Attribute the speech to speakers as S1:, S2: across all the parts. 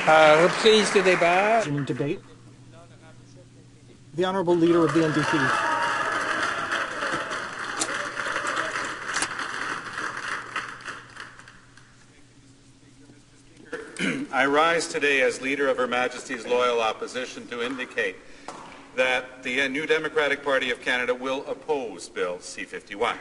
S1: Reprise de débat.
S2: New debate. The Honourable Leader of the NDP.
S3: I rise today as Leader of Her Majesty's Loyal Opposition to indicate that the New Democratic Party of Canada will oppose Bill C-51.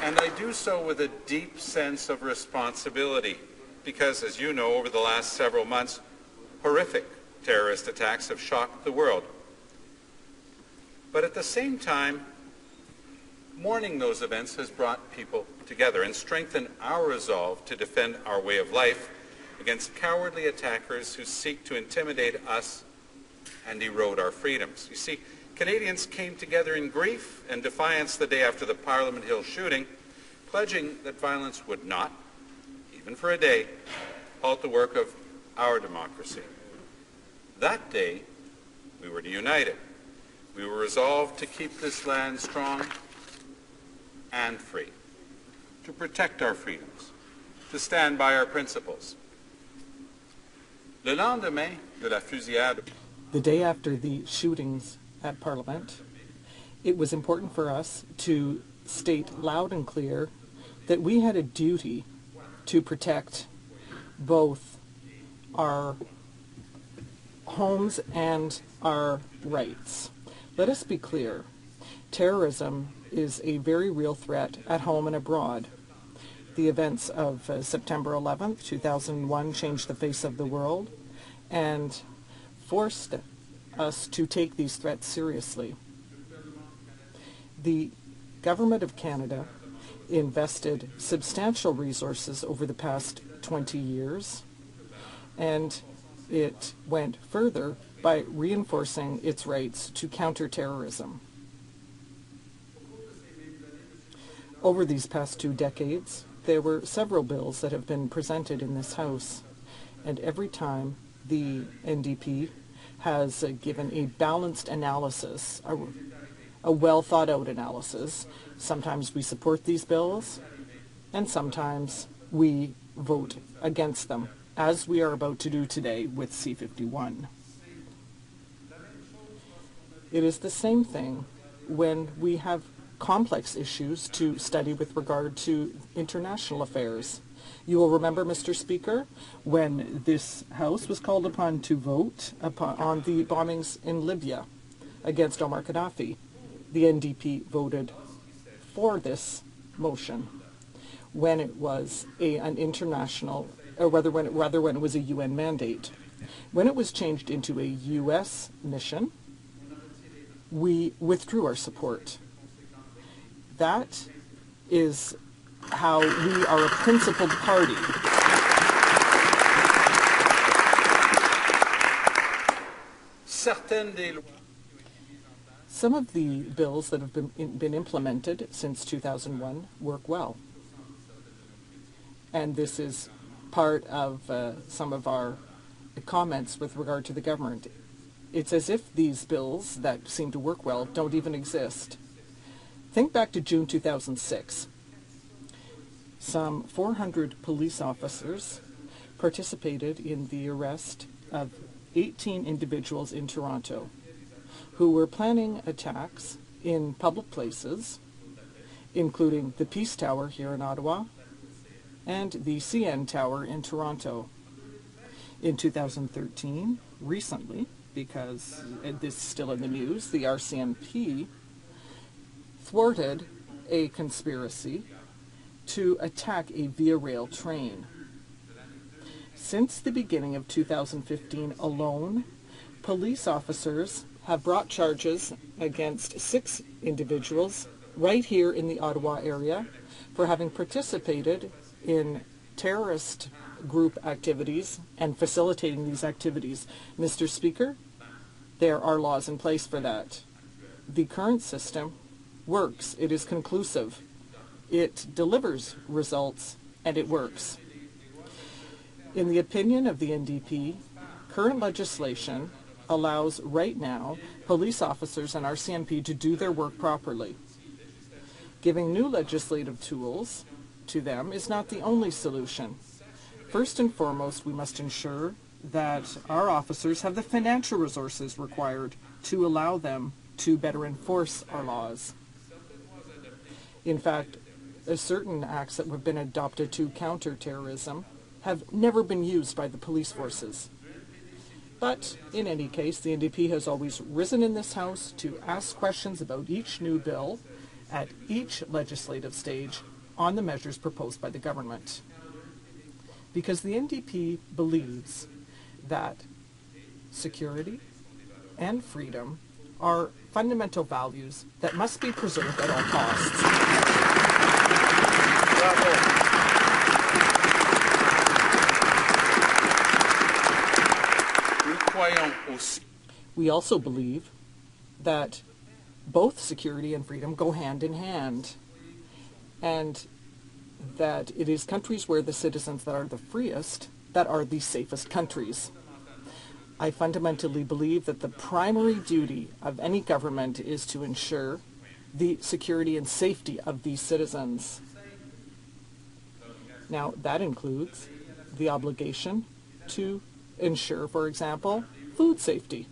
S3: And I do so with a deep sense of responsibility because, as you know, over the last several months, horrific terrorist attacks have shocked the world. But at the same time, mourning those events has brought people together and strengthened our resolve to defend our way of life against cowardly attackers who seek to intimidate us and erode our freedoms. You see, Canadians came together in grief and defiance the day after the Parliament Hill shooting, pledging that violence would not, even for a day, halt the work of our democracy. That day, we were united. We were resolved to keep this land strong and free, to protect our freedoms, to stand by our principles. Le lendemain de la fusillade.
S2: The day after the shootings at Parliament, it was important for us to state loud and clear that we had a duty to protect both our homes and our rights. Let us be clear. Terrorism is a very real threat at home and abroad. The events of September 11th, 2001 changed the face of the world and forced us to take these threats seriously. The Government of Canada invested substantial resources over the past 20 years, and it went further by reinforcing its rights to counter terrorism. Over these past 2 decades, there were several bills that have been presented in this House, and every time the NDP has given a balanced analysis, a well-thought-out analysis. Sometimes we support these bills, and sometimes we vote against them, as we are about to do today with C-51. It is the same thing when we have complex issues to study with regard to international affairs. You will remember, Mr. Speaker, when this House was called upon to vote on the bombings in Libya against Omar Gaddafi. The NDP voted for this motion when it was an international, or when it was a UN mandate. When it was changed into a U.S. mission, we withdrew our support. That is how we are a principled party. Some of the bills that have been implemented since 2001 work well. And this is part of some of our comments with regard to the government. It's as if these bills that seem to work well don't even exist. Think back to June 2006. Some 400 police officers participated in the arrest of 18 individuals in Toronto who were planning attacks in public places, including the Peace Tower here in Ottawa and the CN Tower in Toronto. In 2013, recently, because this is still in the news, the RCMP thwarted a conspiracy to attack a Via Rail train. Since the beginning of 2015 alone, police officers have brought charges against 6 individuals right here in the Ottawa area for having participated in terrorist group activities and facilitating these activities. Mr. Speaker, there are laws in place for that. The current system works. It is conclusive. It delivers results, and it works. In the opinion of the NDP, current legislation allows right now police officers and RCMP to do their work properly. Giving new legislative tools to them is not the only solution. First and foremost, we must ensure that our officers have the financial resources required to allow them to better enforce our laws. In fact, certain acts that have been adopted to counter terrorism have never been used by the police forces. But in any case, the NDP has always risen in this House to ask questions about each new bill at each legislative stage on the measures proposed by the government. Because the NDP believes that security and freedom are fundamental values that must be preserved at all costs. We also believe that both security and freedom go hand in hand, and that it is countries where the citizens that are the freest that are the safest countries. I fundamentally believe that the primary duty of any government is to ensure the security and safety of these citizens. Now, that includes the obligation to ensure, for example, food safety.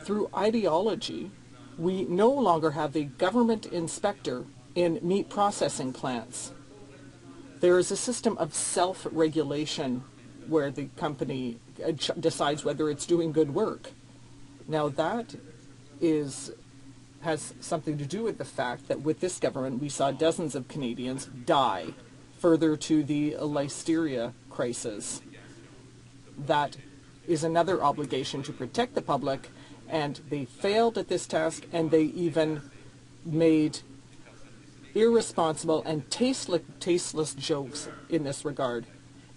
S2: Through ideology, we no longer have a government inspector in meat processing plants. There is a system of self-regulation where the company decides whether it's doing good work. Now that has something to do with the fact that with this government we saw dozens of Canadians die, further to the listeria crisis. That is another obligation to protect the public, and they failed at this task, and they even made irresponsible and tasteless jokes in this regard.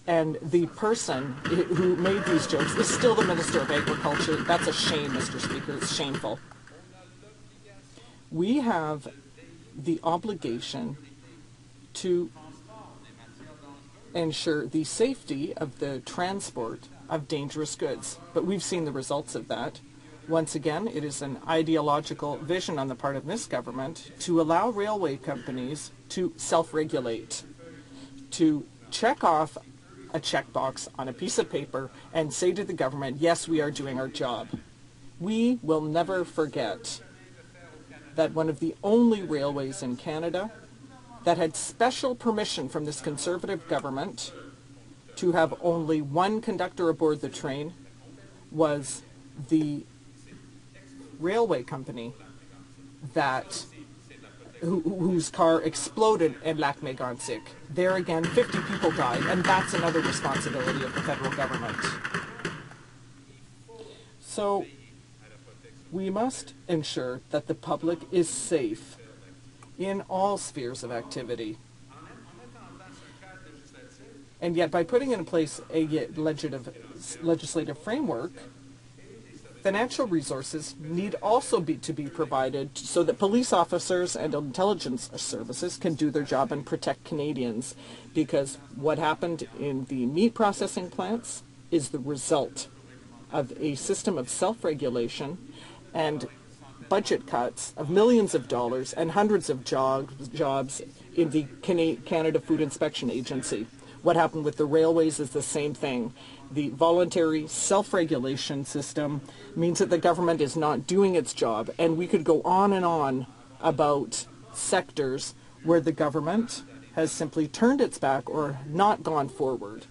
S2: And the person who made these jokes is still the Minister of Agriculture. That's a shame, Mr. Speaker. It's shameful. We have the obligation to ensure the safety of the transport of dangerous goods. But we've seen the results of that. Once again, it is an ideological vision on the part of this government to allow railway companies to self-regulate, to check off a checkbox on a piece of paper and say to the government, yes, we are doing our job. We will never forget that one of the only railways in Canada that had special permission from this Conservative government to have only one conductor aboard the train was the railway company whose car exploded in Lac-Mégantic. There again, 50 people died, and that's another responsibility of the federal government. So we must ensure that the public is safe in all spheres of activity. And yet, by putting in place a legislative framework, financial resources need also to be provided so that police officers and intelligence services can do their job and protect Canadians. Because what happened in the meat processing plants is the result of a system of self-regulation and budget cuts of millions of dollars and hundreds of jobs in the Canada Food Inspection Agency. What happened with the railways is the same thing. The voluntary self-regulation system means that the government is not doing its job, and we could go on and on about sectors where the government has simply turned its back or not gone forward.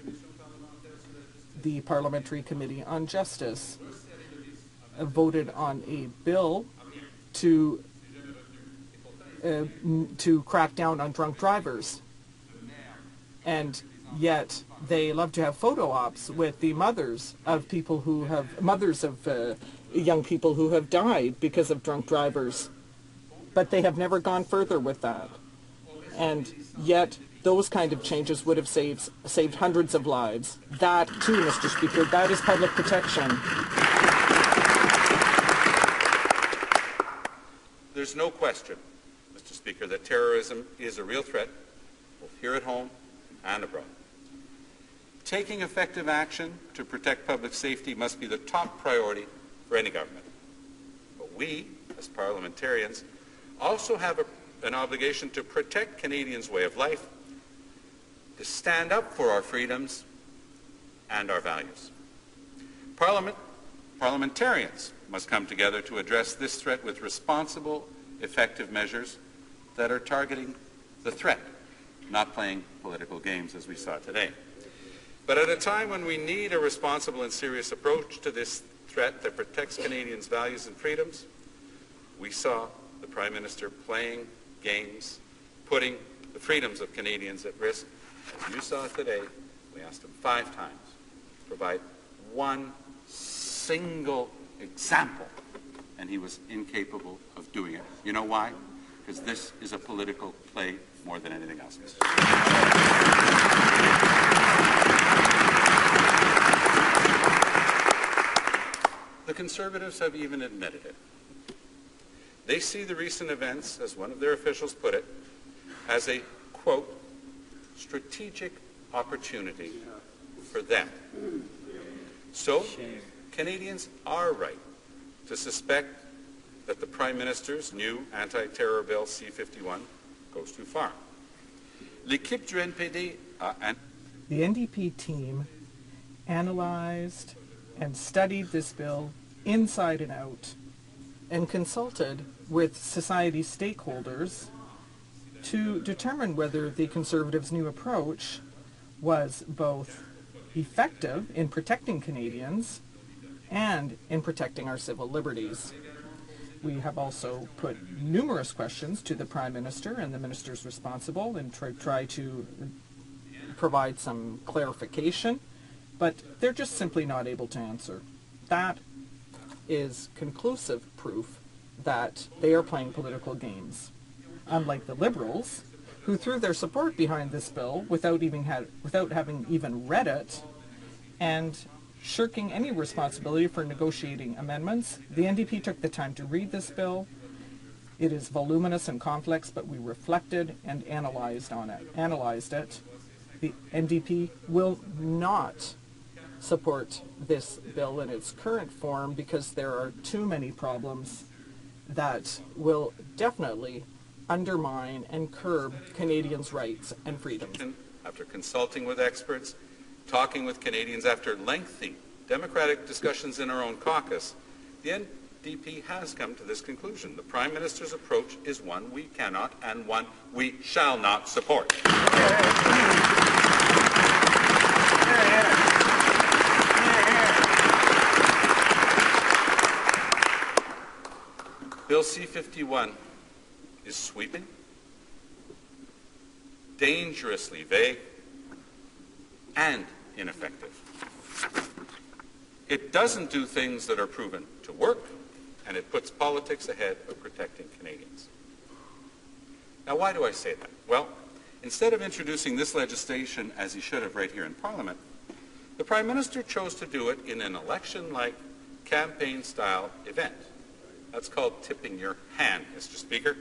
S2: The Parliamentary Committee on Justice voted on a bill to crack down on drunk drivers, and yet they love to have photo ops with the mothers of young people who have died because of drunk drivers. But they have never gone further with that. And yet those kind of changes would have saved hundreds of lives. That too, Mr. Speaker, that is public protection.
S3: There's no question, Mr. Speaker, that terrorism is a real threat, both here at home and abroad. Taking effective action to protect public safety must be the top priority for any government. But we, as parliamentarians, also have an obligation to protect Canadians' way of life, to stand up for our freedoms and our values. Parliamentarians must come together to address this threat with responsible, effective measures that are targeting the threat, not playing political games as we saw today. But at a time when we need a responsible and serious approach to this threat that protects Canadians' values and freedoms, we saw the Prime Minister playing games, putting the freedoms of Canadians at risk. As you saw today, we asked him 5 times to provide one single example, and he was incapable of doing it. You know why? Because this is a political play more than anything else, Mr. The Conservatives have even admitted it. They see the recent events, as one of their officials put it, as a, quote, strategic opportunity for them. So, Canadians are right to suspect that the Prime Minister's new anti-terror bill C-51 goes too far. L'équipe du NPD
S2: The NDP team analyzed and studied this bill inside and out and consulted with society stakeholders to determine whether the Conservatives' new approach was both effective in protecting Canadians and in protecting our civil liberties. We have also put numerous questions to the Prime Minister and the ministers responsible and try to provide some clarification, but they're just simply not able to answer. That is conclusive proof that they are playing political games. Unlike the Liberals, who threw their support behind this bill without having even read it, and shirking any responsibility for negotiating amendments, the NDP took the time to read this bill. It is voluminous and complex, but we reflected and analyzed it. The NDP will not support this bill in its current form because there are too many problems that will definitely undermine and curb Canadians' rights and freedoms.
S3: After consulting with experts, talking with Canadians, after lengthy democratic discussions in our own caucus, the NDP has come to this conclusion. The Prime Minister's approach is one we cannot and one we shall not support. Bill C-51 is sweeping, dangerously vague, and ineffective. It doesn't do things that are proven to work, and it puts politics ahead of protecting Canadians. Now, why do I say that? Well, instead of introducing this legislation as he should have right here in Parliament, the Prime Minister chose to do it in an election-like, campaign-style event. That's called tipping your hand, Mr. Speaker.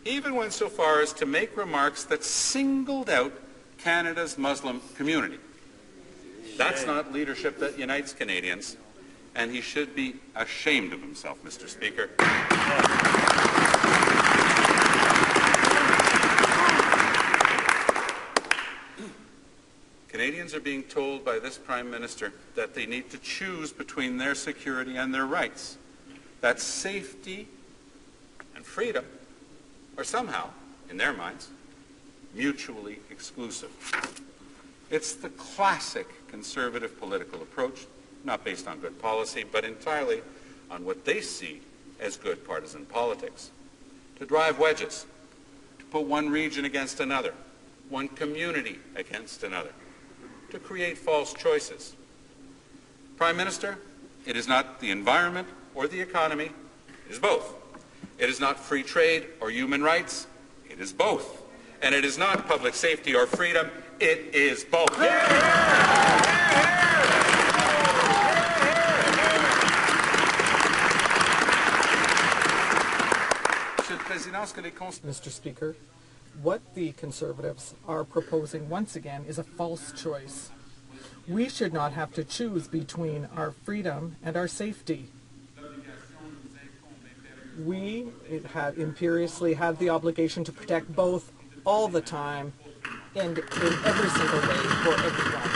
S3: He even went so far as to make remarks that singled out Canada's Muslim community. That's not leadership that unites Canadians, and he should be ashamed of himself, Mr. Speaker. Canadians are being told by this Prime Minister that they need to choose between their security and their rights. That safety and freedom are somehow, in their minds, mutually exclusive. It's the classic Conservative political approach, not based on good policy, but entirely on what they see as good partisan politics. To drive wedges, to put one region against another, one community against another, to create false choices. Prime Minister, it is not the environment or the economy, it is both. It is not free trade or human rights, it is both. And it is not public safety or freedom, it is both.
S2: Mr. Speaker, what the Conservatives are proposing once again is a false choice. We should not have to choose between our freedom and our safety. We imperiously have the obligation to protect both all the time and in every single way for everyone.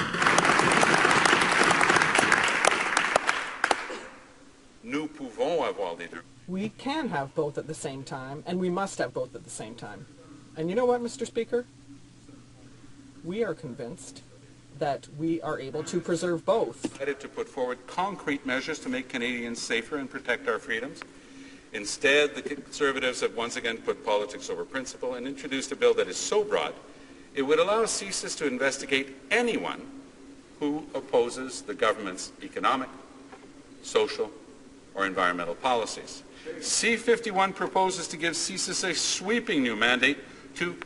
S3: Nous pouvons avoir les deux.
S2: We can have both at the same time, and we must have both at the same time. And you know what, Mr. Speaker? We are convinced that we are able to preserve both.
S3: To put forward concrete measures to make Canadians safer and protect our freedoms. Instead, the Conservatives have once again put politics over principle and introduced a bill that is so broad it would allow CSIS to investigate anyone who opposes the government's economic, social, or environmental policies. C-51 proposes to give CSIS a sweeping new mandate to,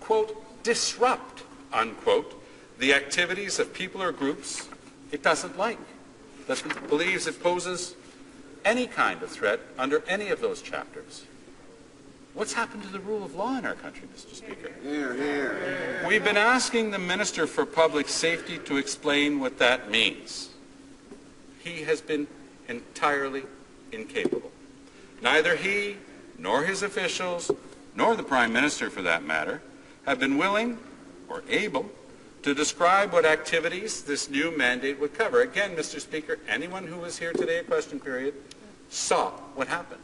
S3: quote, disrupt, unquote, the activities of people or groups it doesn't like, that it believes it poses any kind of threat under any of those chapters. What's happened to the rule of law in our country, Mr. Speaker?
S4: Here, here.
S3: We've been asking the Minister for Public Safety to explain what that means. He has been entirely incapable. Neither he, nor his officials, nor the Prime Minister for that matter, have been willing or able to describe what activities this new mandate would cover. Again, Mr. Speaker, anyone who was here today at question period saw what happened.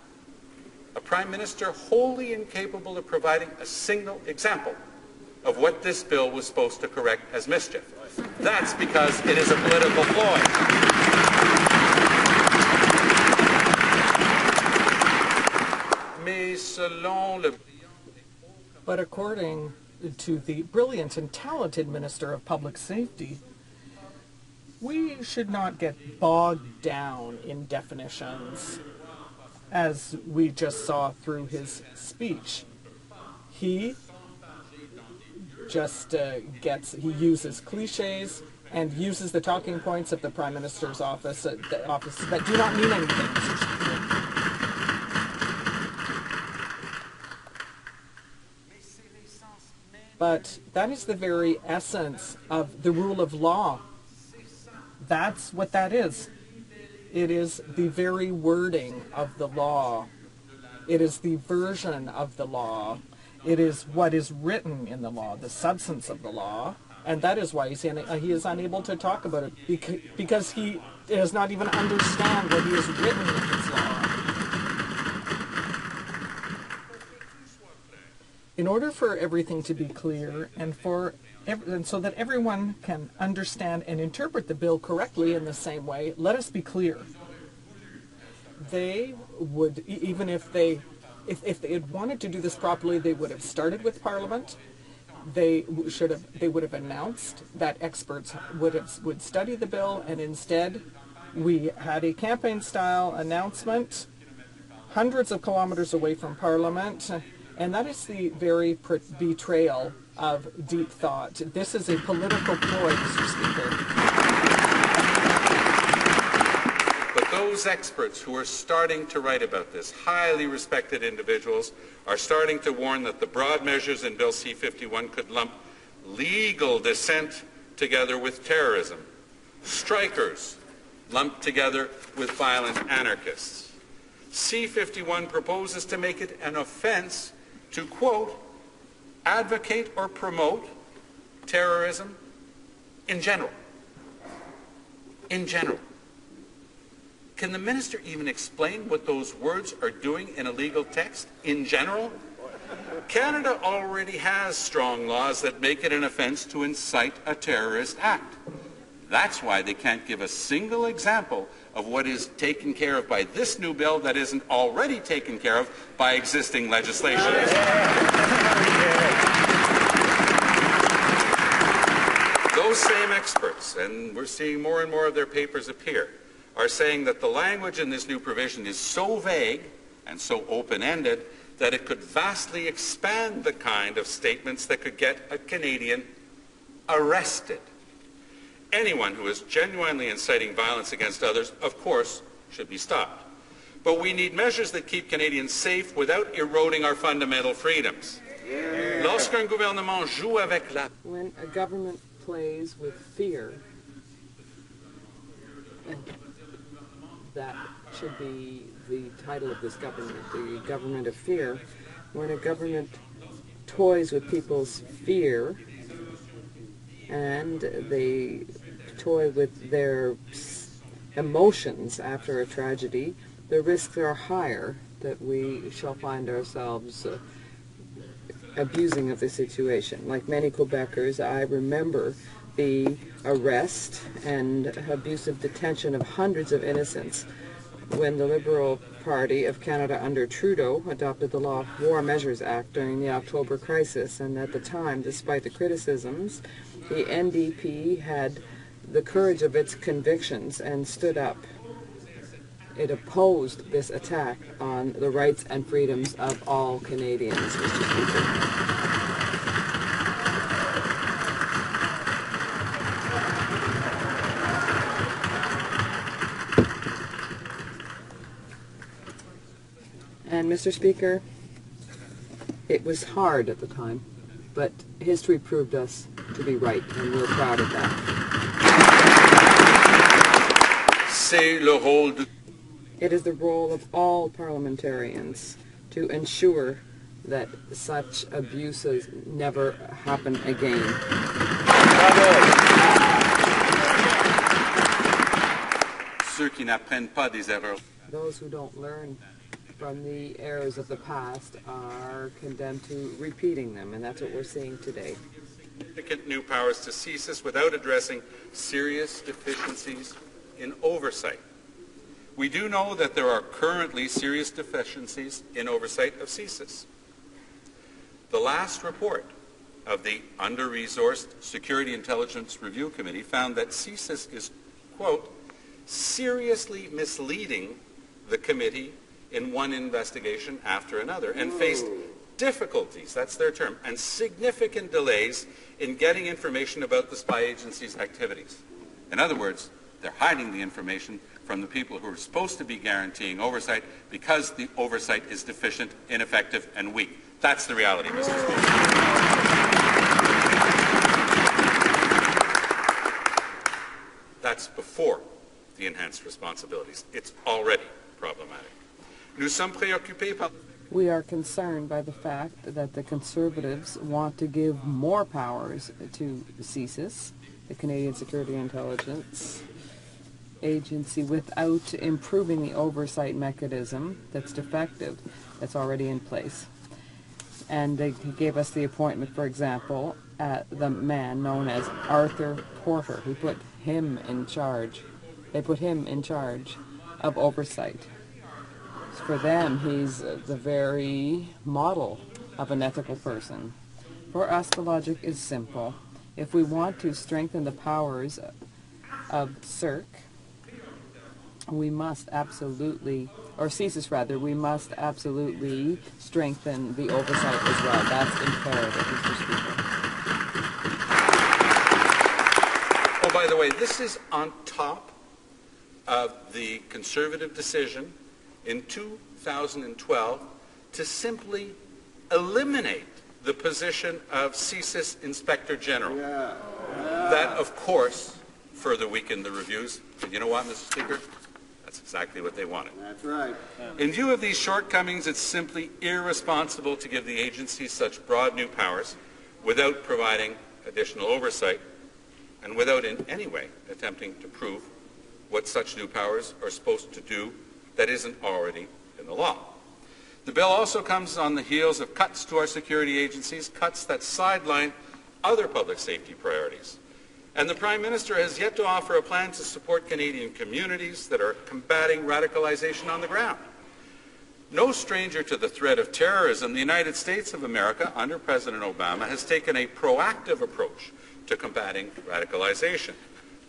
S3: A Prime Minister wholly incapable of providing a single example of what this bill was supposed to correct as mischief. That's because it is a political ploy.
S2: But according to the brilliant and talented Minister of Public Safety, we should not get bogged down in definitions, as we just saw through his speech. He just he uses cliches and uses the talking points of the Prime Minister's office, that do not mean anything, Mr. Speaker. But that is the very essence of the rule of law. That's what that is. It is the very wording of the law. It is the version of the law. It is what is written in the law, the substance of the law. And that is why he is unable to talk about it, because he does not even understand what he has written in his law. In order for everything to be clear and so that everyone can understand and interpret the bill correctly in the same way, let us be clear. They would, even if they had wanted to do this properly, they would have started with Parliament. They would have announced that experts would study the bill, and instead we had a campaign-style announcement hundreds of kilometers away from Parliament. And that is the very betrayal of deep thought. This is a political ploy, Mr. Speaker.
S3: But those experts who are starting to write about this, highly respected individuals, are starting to warn that the broad measures in Bill C-51 could lump legal dissent together with terrorism, strikers lumped together with violent anarchists. C-51 proposes to make it an offense to, quote, advocate or promote terrorism in general. In general. Can the Minister even explain what those words are doing in a legal text? In general? Canada already has strong laws that make it an offense to incite a terrorist act. That's why they can't give a single example of what is taken care of by this new bill that isn't already taken care of by existing legislation. Those same experts, and we're seeing more and more of their papers appear, are saying that the language in this new provision is so vague and so open-ended that it could vastly expand the kind of statements that could get a Canadian arrested. Anyone who is genuinely inciting violence against others, of course, should be stopped. But we need measures that keep Canadians safe without eroding our fundamental freedoms. Lorsqu'un gouvernement joue avec la...
S2: When a government plays with fear, that should be the title of this government, the government of fear. When a government toys with people's fear and they toy with their emotions after a tragedy, the risks are higher that we shall find ourselves abusing of the situation. Like many Quebecers, I remember the arrest and abusive detention of hundreds of innocents when the Liberal Party of Canada under Trudeau adopted the Law War Measures Act during the October crisis. And at the time, despite the criticisms, the NDP had the courage of its convictions and stood up. It opposed this attack on the rights and freedoms of all Canadians, Mr. Speaker. And Mr. Speaker, it was hard at the time, but history proved us to be right, and we're proud of that.
S3: C'est le rôle de...
S2: It is the role of all parliamentarians to ensure that such abuses never happen again.
S3: Ceux qui n'apprennent pas des erreurs.
S2: Those who don't learn from the errors of the past are condemned to repeating them, and that's what we're seeing today.
S3: Significant new powers to CSIS without addressing serious deficiencies in oversight. We do know that there are currently serious deficiencies in oversight of CSIS. The last report of the Under-Resourced Security Intelligence Review Committee found that CSIS is, quote, seriously misleading the committee in one investigation after another, and faced difficulties, that's their term, and significant delays in getting information about the spy agency's activities. In other words, they're hiding the information from the people who are supposed to be guaranteeing oversight because the oversight is deficient, ineffective, and weak. That's the reality, Mr. Speaker. That's before the enhanced responsibilities. It's already problematic. Nous sommes préoccupés par...
S2: We are concerned by the fact that the Conservatives want to give more powers to CSIS, the Canadian Security Intelligence Agency, without improving the oversight mechanism that's defective, that's already in place. And they gave us the appointment, for example, at the man known as Arthur Porter, who put him in charge. They put him in charge of oversight. For them, he's the very model of an ethical person. For us, the logic is simple. If we want to strengthen the powers of CERC, we must absolutely, or CSIS rather, we must absolutely strengthen the oversight as well. That's imperative, Mr. Speaker.
S3: Oh, by the way, this is on top of the Conservative decision in 2012 to simply eliminate the position of CSIS Inspector General. That, of course, further weakened the reviews. But you know what, Mr. Speaker? That's exactly what they wanted.
S4: That's right.
S3: In view of these shortcomings, it's simply irresponsible to give the agency such broad new powers without providing additional oversight and without in any way attempting to prove what such new powers are supposed to do that isn't already in the law. The bill also comes on the heels of cuts to our security agencies, cuts that sideline other public safety priorities. And the Prime Minister has yet to offer a plan to support Canadian communities that are combating radicalization on the ground. No stranger to the threat of terrorism, the United States of America, under President Obama, has taken a proactive approach to combating radicalization.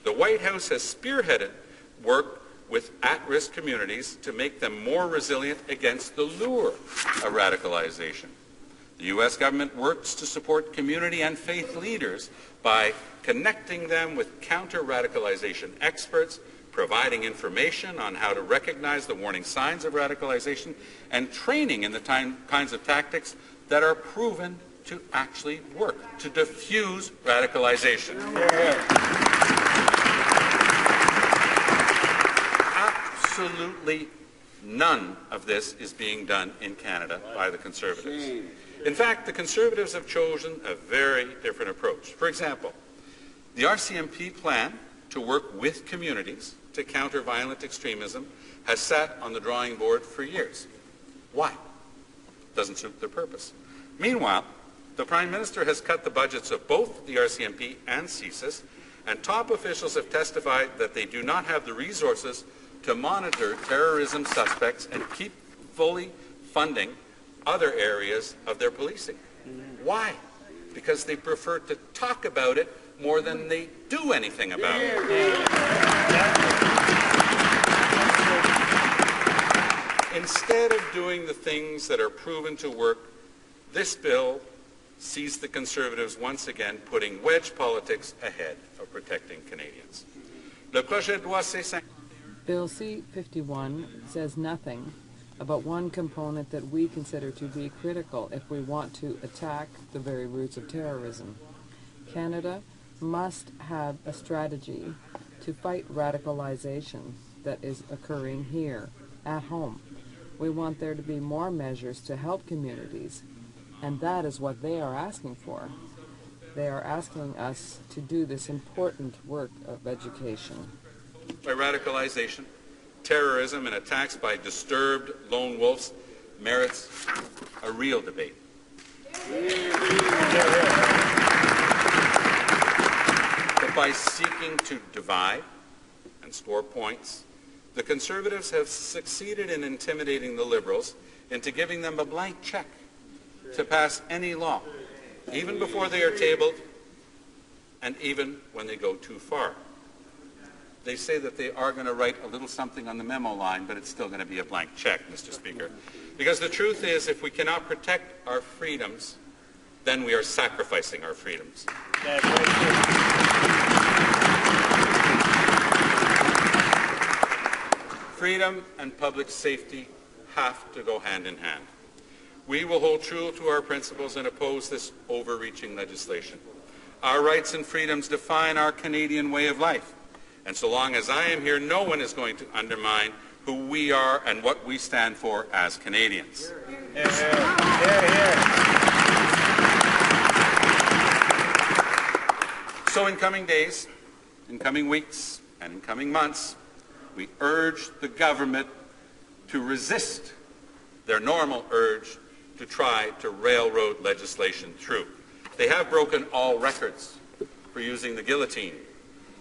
S3: The White House has spearheaded work with at-risk communities to make them more resilient against the lure of radicalization. The U.S. government works to support community and faith leaders by connecting them with counter-radicalization experts, providing information on how to recognize the warning signs of radicalization, and training in the kinds of tactics that are proven to actually work, to diffuse radicalization. Absolutely none of this is being done in Canada by the Conservatives. In fact, the Conservatives have chosen a very different approach. For example, the RCMP plan to work with communities to counter violent extremism has sat on the drawing board for years. Why? Doesn't suit their purpose. Meanwhile, the Prime Minister has cut the budgets of both the RCMP and CSIS, and top officials have testified that they do not have the resources to monitor terrorism suspects and keep fully funding other areas of their policing. Why? Because they prefer to talk about it more than they do anything about it. Instead of doing the things that are proven to work, this bill sees the Conservatives once again putting wedge politics ahead of protecting Canadians. Le projet de loi C-5.
S2: Bill C-51 says nothing about one component that we consider to be critical if we want to attack the very roots of terrorism. Canada must have a strategy to fight radicalization that is occurring here, at home. We want there to be more measures to help communities, and that is what they are asking for. They are asking us to do this important work of education.
S3: By radicalization, terrorism, and attacks by disturbed lone wolves merits a real debate. But by seeking to divide and score points, the Conservatives have succeeded in intimidating the Liberals into giving them a blank check to pass any law, even before they are tabled and even when they go too far. They say that they are going to write a little something on the memo line, but it's still going to be a blank check, Mr. Speaker. Because the truth is, if we cannot protect our freedoms, then we are sacrificing our freedoms. Freedom and public safety have to go hand in hand. We will hold true to our principles and oppose this overreaching legislation. Our rights and freedoms define our Canadian way of life. And so long as I am here, no one is going to undermine who we are and what we stand for as Canadians. So in coming days, in coming weeks, and in coming months, we urge the government to resist their normal urge to try to railroad legislation through. They have broken all records for using the guillotine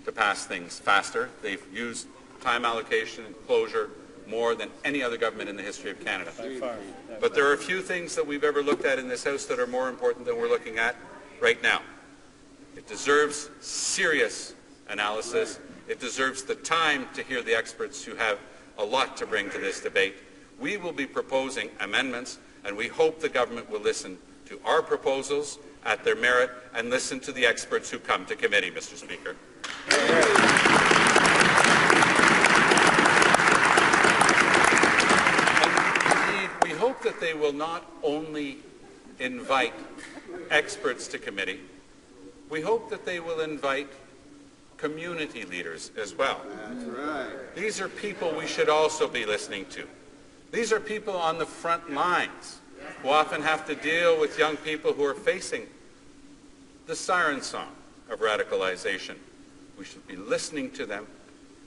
S3: to pass things faster. They've used time allocation and closure more than any other government in the history of Canada. But there are a few things that we've ever looked at in this House that are more important than we're looking at right now. It deserves serious analysis. It deserves the time to hear the experts who have a lot to bring to this debate. We will be proposing amendments, and we hope the government will listen to our proposals at their merit and listen to the experts who come to committee, Mr. Speaker. And indeed, we hope that they will not only invite experts to committee, we hope that they will invite community leaders as well. That's right. These are people we should also be listening to. These are people on the front lines who often have to deal with young people who are facing the siren song of radicalization. We should be listening to them,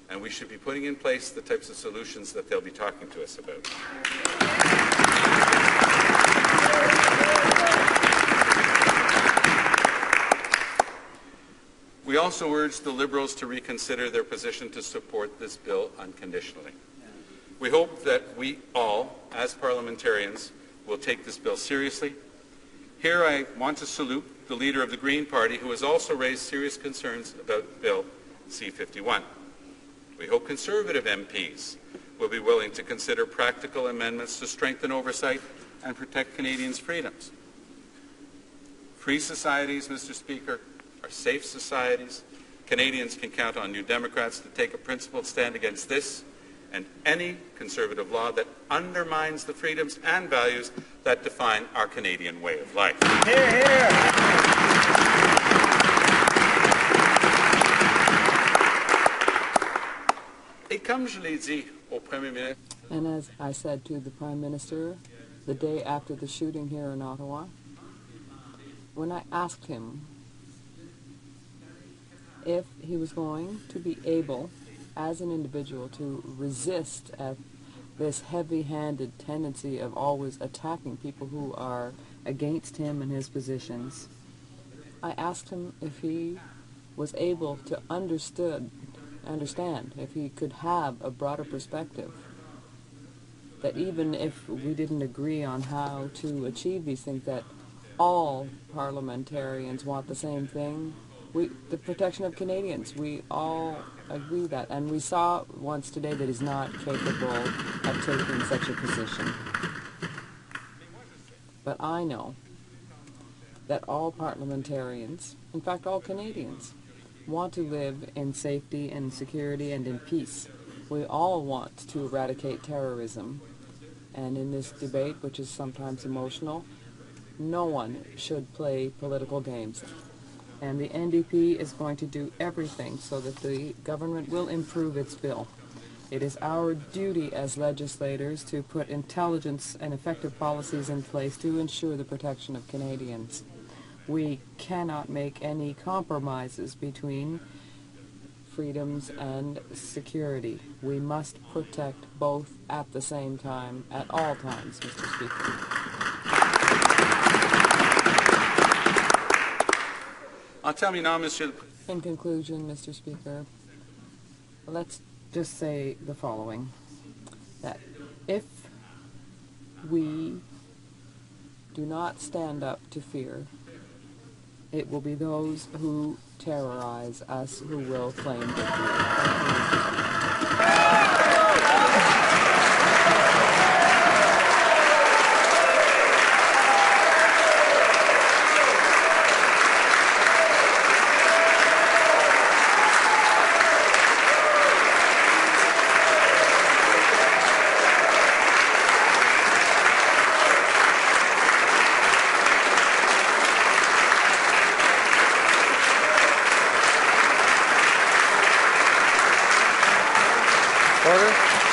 S3: and we should be putting in place the types of solutions that they'll be talking to us about. We also urge the Liberals to reconsider their position to support this bill unconditionally. We hope that we all, as parliamentarians, will take this bill seriously. Here I want to salute the leader of the Green Party, who has also raised serious concerns about Bill C-51. We hope Conservative MPs will be willing to consider practical amendments to strengthen oversight and protect Canadians' freedoms. Free societies, Mr. Speaker, are safe societies. Canadians can count on New Democrats to take a principled stand against this and any Conservative law that undermines the freedoms and values that define our Canadian way of life. Hear, hear. It comes comme je l'ai dit au Premier ministre,
S2: And as I said to the Prime Minister the day after the shooting here in Ottawa, when I asked him if he was going to be able, as an individual, to resist this heavy-handed tendency of always attacking people who are against him and his positions, I asked him if he was able to understand, if he could have a broader perspective, that even if we didn't agree on how to achieve these things, that all parliamentarians want the same thing, the protection of Canadians. We all agree that. And we saw once today that he's not capable of taking such a position. But I know that all parliamentarians, in fact all Canadians, want to live in safety and security and in peace. We all want to eradicate terrorism. And in this debate, which is sometimes emotional, no one should play political games. And the NDP is going to do everything so that the government will improve its bill. It is our duty as legislators to put intelligence and effective policies in place to ensure the protection of Canadians. We cannot make any compromises between freedoms and security. We must protect both at the same time, at all times, Mr. Speaker. In conclusion, Mr. Speaker, let's just say the following, that if we do not stand up to fear, it will be those who terrorize us who will claim victory.
S1: Order.